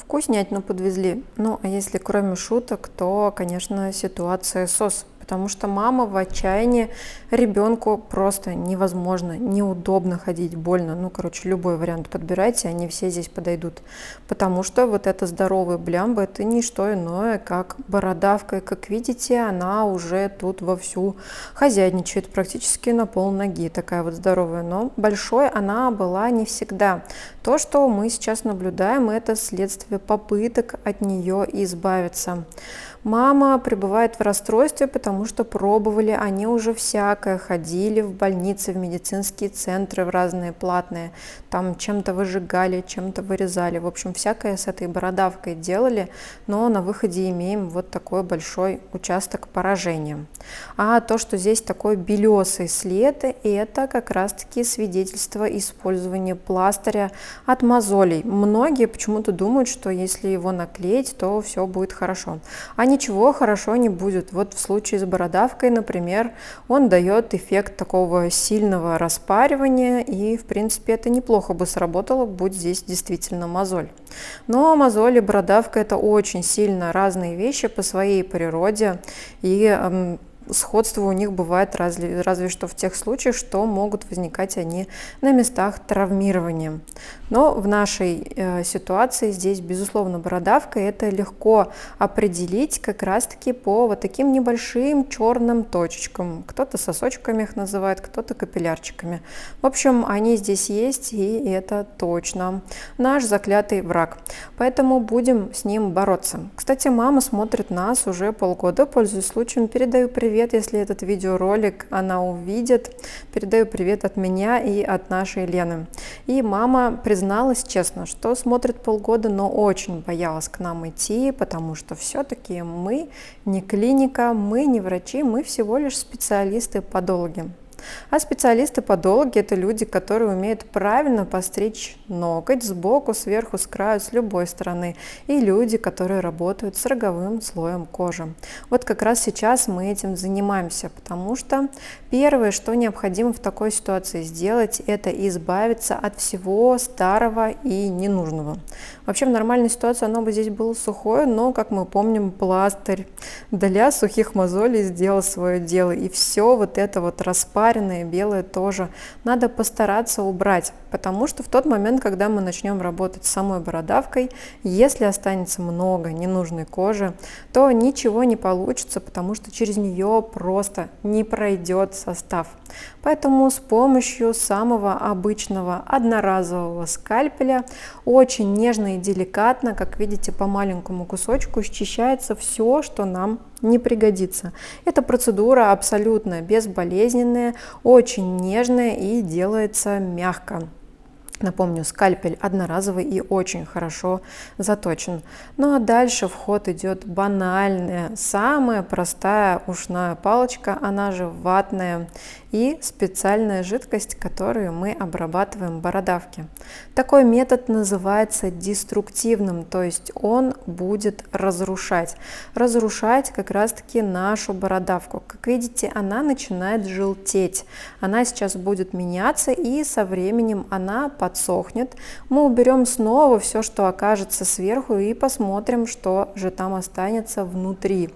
Вкуснятину подвезли. Ну, а если кроме шуток, то, конечно, ситуация СОС. Потому что мама в отчаянии, ребенку просто невозможно, неудобно ходить, больно. Ну, короче, любой вариант подбирайте, они все здесь подойдут. Потому что вот эта здоровая блямба, это не что иное, как бородавка. И, как видите, она уже тут вовсю хозяйничает, практически на полноги, такая вот здоровая. Но большой она была не всегда. То, что мы сейчас наблюдаем, это следствие попыток от нее избавиться. Мама пребывает в расстройстве, потому что пробовали они уже всякое, ходили в больницы, в медицинские центры, в разные платные, там чем-то выжигали, чем-то вырезали, в общем, всякое с этой бородавкой делали, но на выходе имеем вот такой большой участок поражения. А то, что здесь такой белесый след, это как раз-таки свидетельство использования пластыря от мозолей. Многие почему-то думают, что если его наклеить, то все будет хорошо. Ничего хорошо не будет. Вот в случае с бородавкой, например, он дает эффект такого сильного распаривания, и, в принципе, это неплохо бы сработало, будь здесь действительно мозоль. Но мозоль и бородавка – это очень сильно разные вещи по своей природе, и сходство у них бывает разве что в тех случаях, что могут возникать они на местах травмирования. Но в нашей ситуации здесь, безусловно, бородавка. Это легко определить как раз-таки по вот таким небольшим черным точечкам. Кто-то сосочками их называет, кто-то капиллярчиками. В общем, они здесь есть, и это точно наш заклятый враг. Поэтому будем с ним бороться. Кстати, мама смотрит нас уже полгода. Пользуясь случаем, передаю привет, если этот видеоролик она увидит. Передаю привет от меня и от нашей Лены. И мама призналась честно, что смотрит полгода, но очень боялась к нам идти, потому что все-таки мы не клиника, мы не врачи, мы всего лишь специалисты-подологи. А специалисты-подологи – это люди, которые умеют правильно постричь ноготь сбоку, сверху, с краю, с любой стороны. И люди, которые работают с роговым слоем кожи. Вот как раз сейчас мы этим занимаемся, потому что первое, что необходимо в такой ситуации сделать, это избавиться от всего старого и ненужного. Вообще в нормальной ситуации оно бы здесь было сухое, но, как мы помним, пластырь для сухих мозолей сделал свое дело. И все вот это вот распаренное белое тоже надо постараться убрать, потому что в тот момент, когда мы начнем работать с самой бородавкой, если останется много ненужной кожи, то ничего не получится, потому что через нее просто не пройдет состав. Поэтому с помощью самого обычного одноразового скальпеля очень нежно и деликатно, как видите, по маленькому кусочку счищается все, что нам не пригодится. Эта процедура абсолютно безболезненная, очень нежная и делается мягко. Напомню, скальпель одноразовый и очень хорошо заточен. Ну а дальше в ход идет банальная, самая простая ушная палочка, она же ватная, и специальная жидкость, которую мы обрабатываем бородавки. Такой метод называется деструктивным, то есть он будет разрушать как раз-таки нашу бородавку. Как видите, она начинает желтеть, она сейчас будет меняться, и со временем она подсохнет. Мы уберем снова все, что окажется сверху, и посмотрим, что же там останется внутри.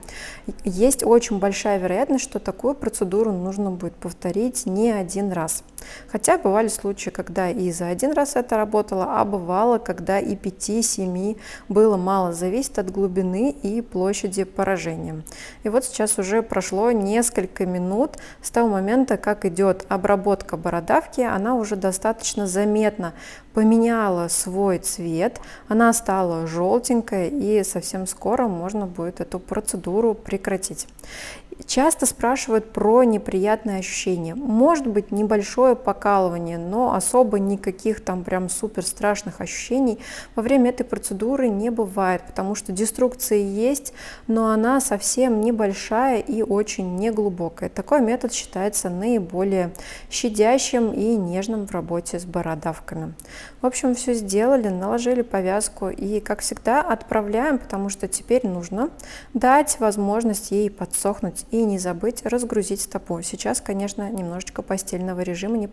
Есть очень большая вероятность, что такую процедуру нужно будет повторить не один раз. Хотя бывали случаи, когда и за один раз это работало, а бывало, когда и 5-7 было мало, зависит от глубины и площади поражения. И вот сейчас уже прошло несколько минут с того момента, как идет обработка бородавки, она уже достаточно заметно поменяла свой цвет, она стала желтенькая, и совсем скоро можно будет эту процедуру прекратить. Часто спрашивают про неприятные ощущения. Может быть небольшое покалывание, но особо никаких там прям супер страшных ощущений во время этой процедуры не бывает, потому что деструкция есть, но она совсем небольшая и очень неглубокая. Такой метод считается наиболее щадящим и нежным в работе с бородавками. В общем, все сделали, наложили повязку и, как всегда, отправляем, потому что теперь нужно дать возможность ей подсохнуть и не забыть разгрузить стопу. Сейчас, конечно, немножечко постельного режима не